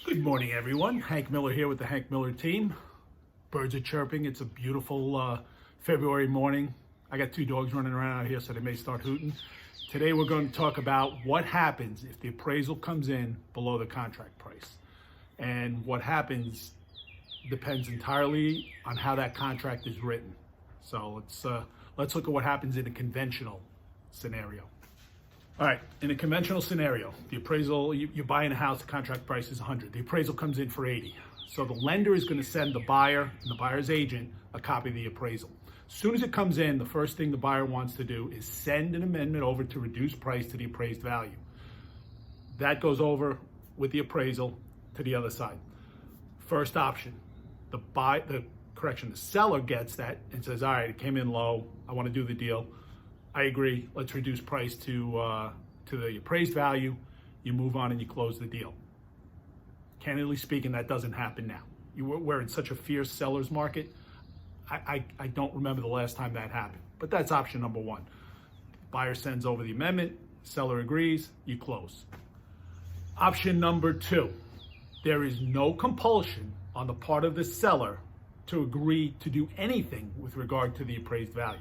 Good morning, everyone. Hank Miller here with the Hank Miller team. Birds are chirping. It's a beautiful February morning. I got two dogs running around out here, so they may start hooting. Today, we're going to talk about what happens if the appraisal comes in below the contract price. And what happens depends entirely on how that contract is written. So let's look at what happens in a conventional scenario. All right, in a conventional scenario, the appraisal, you're buying a house, the contract price is 100. The appraisal comes in for 80. So the lender is going to send the buyer and the buyer's agent a copy of the appraisal. As soon as it comes in, the first thing the buyer wants to do is send an amendment over to reduce price to the appraised value. That goes over with the appraisal to the other side. First option, the seller gets that and says, all right, it came in low, I want to do the deal. I agree, let's reduce price to the appraised value. You move on and you close the deal. Candidly speaking, that doesn't happen now. We're in such a fierce seller's market. I don't remember the last time that happened, but that's option number one. Buyer sends over the amendment, seller agrees, you close. Option number two, there is no compulsion on the part of the seller to agree to do anything with regard to the appraised value.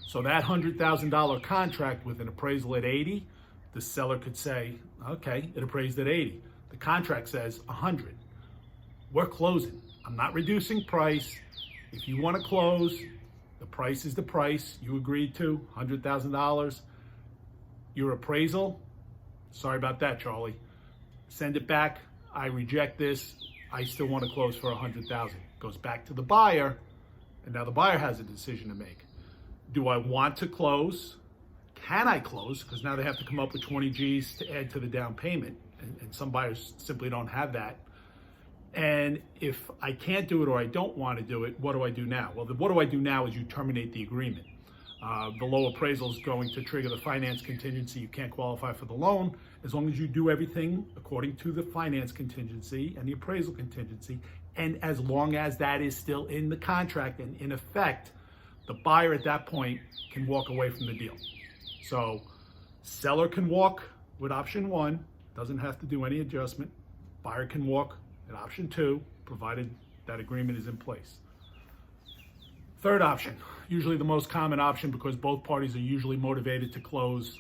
So that $100,000 contract with an appraisal at 80, the seller could say, okay, it appraised at 80. The contract says 100. We're closing. I'm not reducing price. If you want to close, the price is the price you agreed to, $100,000. Your appraisal, sorry about that, Charlie. Send it back. I reject this. I still want to close for $100,000. Goes back to the buyer, and now the buyer has a decision to make. Do I want to close? Can I close? Because now they have to come up with 20 G's to add to the down payment. And some buyers simply don't have that. And if I can't do it or I don't want to do it, what do I do now? Well, what do I do now is you terminate the agreement. The low appraisal is going to trigger the finance contingency. You can't qualify for the loan as long as you do everything according to the finance contingency and the appraisal contingency. And as long as that is still in the contract and in effect, the buyer at that point can walk away from the deal. So seller can walk with option one, doesn't have to do any adjustment. Buyer can walk at option two, provided that agreement is in place. Third option, usually the most common option because both parties are usually motivated to close.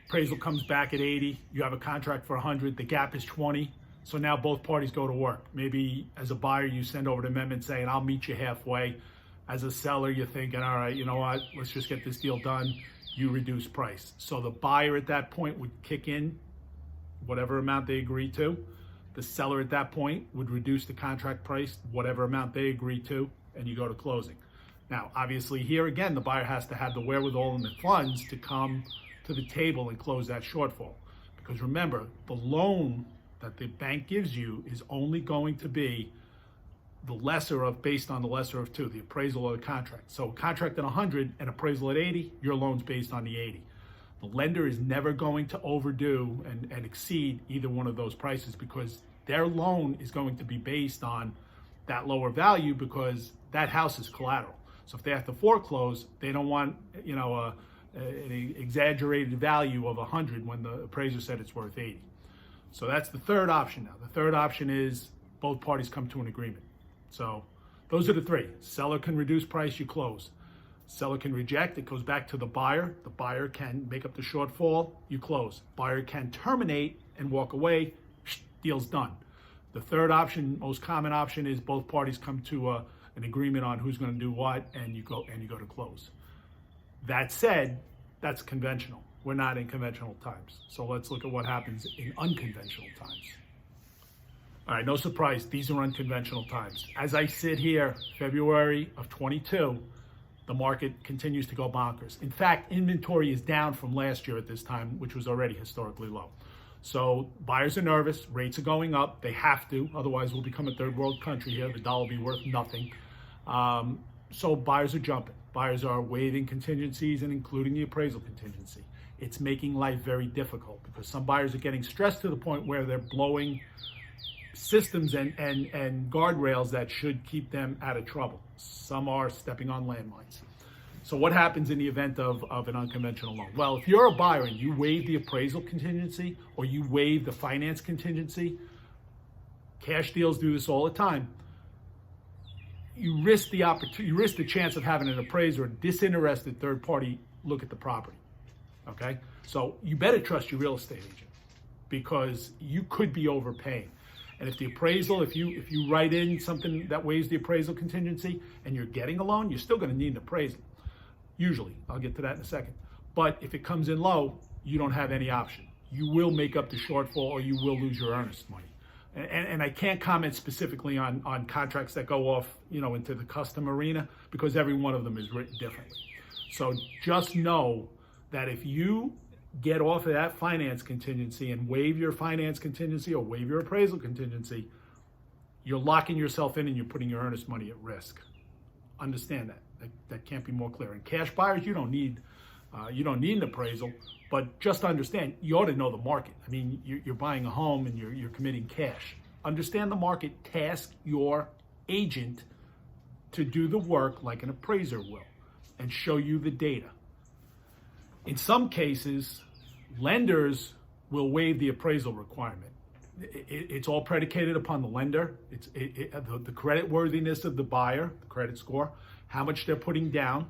Appraisal comes back at 80, you have a contract for 100, the gap is 20. So now both parties go to work. Maybe as a buyer, you send over an amendment saying, I'll meet you halfway. As a seller, you're thinking, all right, you know what, let's just get this deal done. You reduce price. So the buyer at that point would kick in whatever amount they agree to. The seller at that point would reduce the contract price, whatever amount they agree to, and you go to closing. Now, obviously here again, the buyer has to have the wherewithal and the funds to come to the table and close that shortfall. Because remember, the loan that the bank gives you is only going to be the lesser of, based on the lesser of two, the appraisal or the contract. So contract at 100 and appraisal at 80, your loan's based on the 80. The lender is never going to overdo and exceed either one of those prices because their loan is going to be based on that lower value because that house is collateral. So if they have to foreclose, they don't want, an exaggerated value of 100 when the appraiser said it's worth 80. So that's the third option now. The third option is both parties come to an agreement. So those are the three. Seller can reduce price, you close. Seller can reject, it goes back to the buyer. The buyer can make up the shortfall, you close. Buyer can terminate and walk away, deal's done. The third option, most common option, is both parties come to an agreement on who's going to do what, and you go to close. That said, that's conventional. We're not in conventional times. So let's look at what happens in unconventional times. All right, no surprise, these are unconventional times. As I sit here, February of 22, the market continues to go bonkers. In fact, inventory is down from last year at this time, which was already historically low. So buyers are nervous, rates are going up, they have to, otherwise we'll become a third world country here, the dollar will be worth nothing. So buyers are jumping. Buyers are waiving contingencies and including the appraisal contingency. It's making life very difficult because some buyers are getting stressed to the point where they're blowing systems and guardrails that should keep them out of trouble. Some are stepping on landmines. So what happens in the event of an unconventional loan? Well, if you're a buyer and you waive the appraisal contingency or you waive the finance contingency, Cash deals do this all the time. You risk the opportunity, you risk the chance of having an appraiser, a disinterested third party, look at the property. Okay, so you better trust your real estate agent, because you could be overpaying. And if the appraisal, if you write in something that waives the appraisal contingency and you're getting a loan, you're still going to need an appraisal. Usually, I'll get to that in a second. But if it comes in low, you don't have any option. You will make up the shortfall, or you will lose your earnest money. And I can't comment specifically on contracts that go off, into the custom arena, because every one of them is written differently. So just know that if you get off of that finance contingency and waive your finance contingency or waive your appraisal contingency, you're locking yourself in and you're putting your earnest money at risk. Understand that. That can't be more clear. And cash buyers, you don't need an appraisal, but just understand, you ought to know the market. I mean, you're buying a home and you're committing cash. Understand the market. Task your agent to do the work like an appraiser will and show you the data. In some cases, lenders will waive the appraisal requirement. It's all predicated upon the lender. It's the credit worthiness of the buyer, the credit score, how much they're putting down.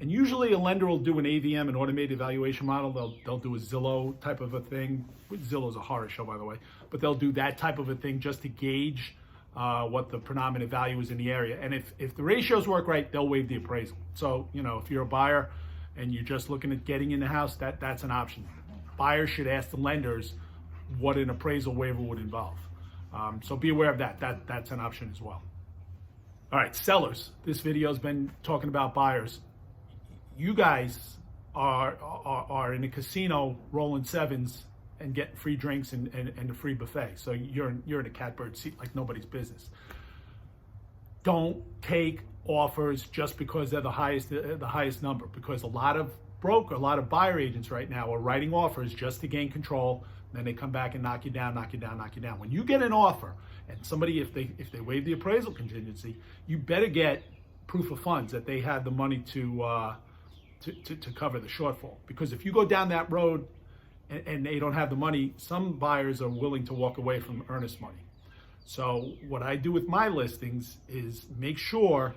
And usually a lender will do an AVM, an automated valuation model. They'll do a Zillow type of a thing. Zillow's a horror show, by the way. But they'll do that type of a thing just to gauge what the predominant value is in the area. And if the ratios work right, they'll waive the appraisal. So, if you're a buyer and you're just looking at getting in the house, that's an option. Buyers should ask the lenders what an appraisal waiver would involve. So be aware of that. That's an option as well. All right, sellers. This video has been talking about buyers. You guys are in a casino rolling sevens and getting free drinks and a free buffet. So you're in a catbird seat like nobody's business. Don't take offers just because they're the highest number, because a lot of buyer agents right now are writing offers just to gain control. Then they come back and knock you down. When you get an offer and somebody, if they waive the appraisal contingency, you better get proof of funds that they had the money to cover the shortfall. Because if you go down that road and they don't have the money, some buyers are willing to walk away from earnest money. So what I do with my listings is make sure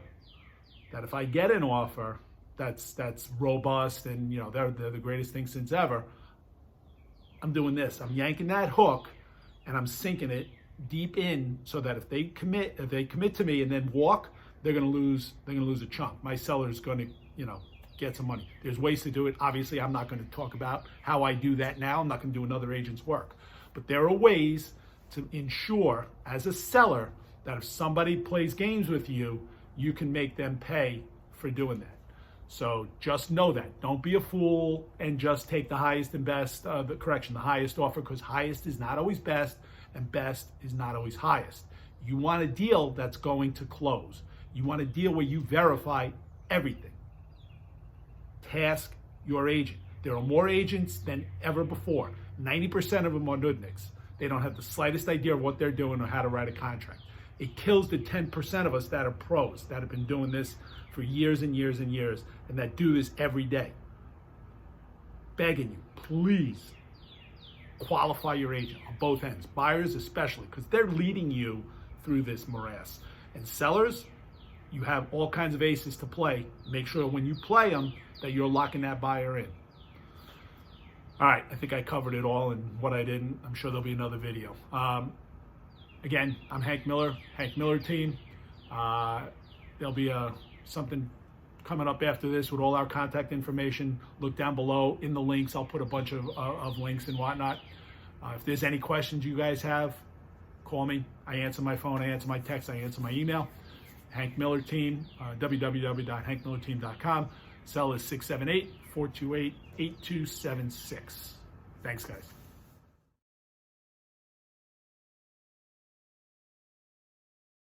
that if I get an offer that's robust and they're the greatest thing since ever, I'm doing this. I'm yanking that hook and I'm sinking it deep in, so that if they commit to me and then walk, they're gonna lose a chunk. My seller's gonna get some money. There's ways to do it. Obviously, I'm not going to talk about how I do that now. I'm not going to do another agent's work. But there are ways to ensure, as a seller, that if somebody plays games with you, you can make them pay for doing that. So just know that. Don't be a fool and just take the highest and best, the highest offer, because highest is not always best and best is not always highest. You want a deal that's going to close. You want a deal where you verify everything. Task your agent. There are more agents than ever before. 90% of them are nudniks. They don't have the slightest idea of what they're doing or how to write a contract. It kills the 10% of us that are pros, that have been doing this for years and years and years, and that do this every day. Begging you, please qualify your agent on both ends, buyers especially, because they're leading you through this morass. And sellers, you have all kinds of aces to play. Make sure when you play them that you're locking that buyer in. All right, I think I covered it all, and what I didn't, I'm sure there'll be another video. Again, I'm Hank Miller, Hank Miller team. There'll be something coming up after this with all our contact information. Look down below in the links. I'll put a bunch of links and whatnot. If there's any questions you guys have, call me. I answer my phone, I answer my text, I answer my email. Hank Miller team, www.hankmillerteam.com. Cell is 678-428-8276. Thanks, guys.